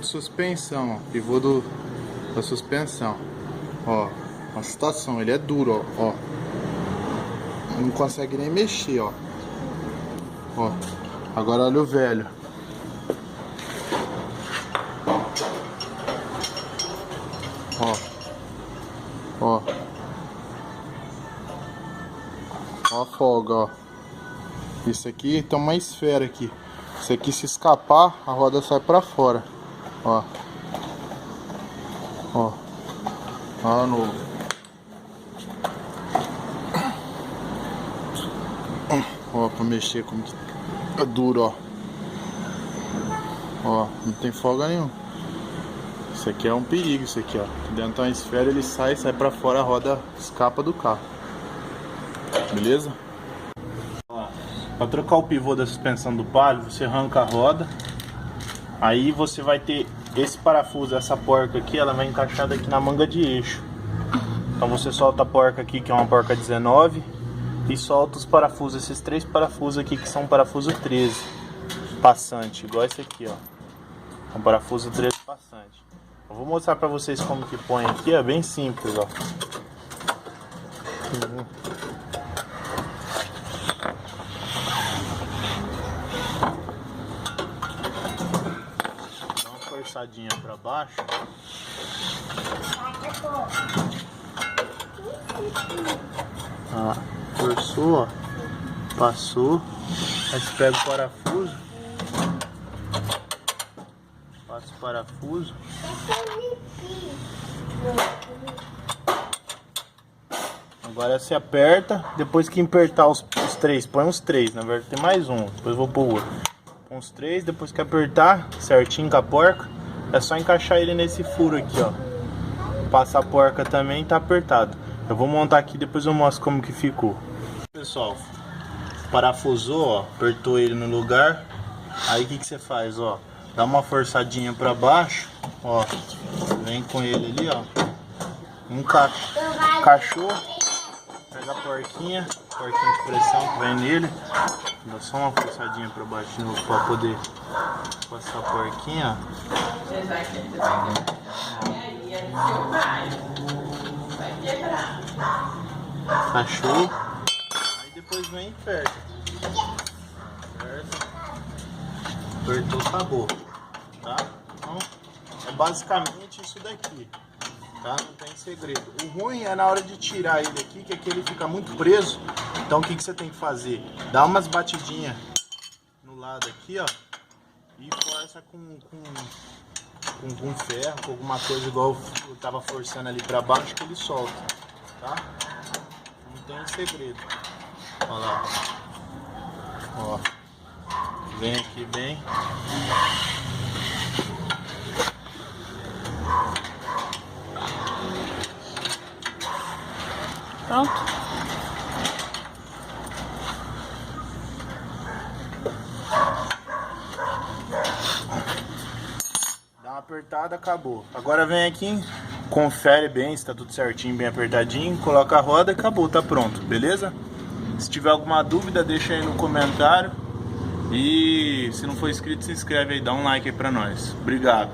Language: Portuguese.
de suspensão, ó. Pivô da suspensão. Ó, a situação, ele é duro, ó. Não consegue nem mexer, ó. Ó. Agora olha o velho. Ó. Ó. Ó a folga, ó. Isso aqui tem uma esfera aqui. Isso aqui, se escapar, a roda sai pra fora. Ó. Ó. Ó, novo. Ó, pra mexer como que é duro, ó. Ó, não tem folga nenhuma. Isso aqui é um perigo, isso aqui, ó. Dentro de uma esfera, ele sai pra fora, a roda escapa do carro. Beleza? Para trocar o pivô da suspensão do Palio, você arranca a roda. Aí você vai ter esse parafuso, essa porca aqui, ela vai encaixada aqui na manga de eixo. Então você solta a porca aqui, que é uma porca 19, e solta os parafusos, esses 3 parafusos aqui, que são parafuso 13 passante, igual esse aqui, ó. Um parafuso 13 passante. Eu vou mostrar para vocês como que põe aqui, é bem simples, ó. Forçadinha para baixo. Ah, forçou, ó. Passou. Aí você pega o parafuso. Passa o parafuso. Agora você aperta. Depois que apertar os 3, põe os 3. Na verdade tem mais um. Depois eu vou pôr o outro. Põe os 3. Depois que apertar certinho com a porca, é só encaixar ele nesse furo aqui, ó. Passa a porca também, tá apertado. Eu vou montar aqui, depois eu mostro como que ficou. Pessoal, parafusou, ó, apertou ele no lugar. Aí o que que você faz, ó? Dá uma forçadinha pra baixo, ó. Vem com ele ali, ó. Encaixou. Pega a porquinha de pressão que vem nele. Dá só uma forçadinha pra baixo de novo pra poder passar a porquinha, ó. Encaixou. Aí depois vem e aperta. Apertou, acabou. Tá? Então é basicamente isso daqui. Tá? Não tem segredo. O ruim é na hora de tirar ele aqui, que aqui ele fica muito preso. Então o que que você tem que fazer? Dá umas batidinhas no lado aqui, ó. E força com ferro, com alguma coisa igual eu tava forçando ali pra baixo, que ele solta. Tá? Não tem segredo. Olha lá. Ó. Vem aqui bem. Pronto. Dá uma apertada, acabou. Agora vem aqui, confere bem se tá tudo certinho, bem apertadinho, coloca a roda e acabou, tá pronto, beleza? Se tiver alguma dúvida, deixa aí no comentário. E se não for inscrito, se inscreve aí, dá um like aí pra nós. Obrigado.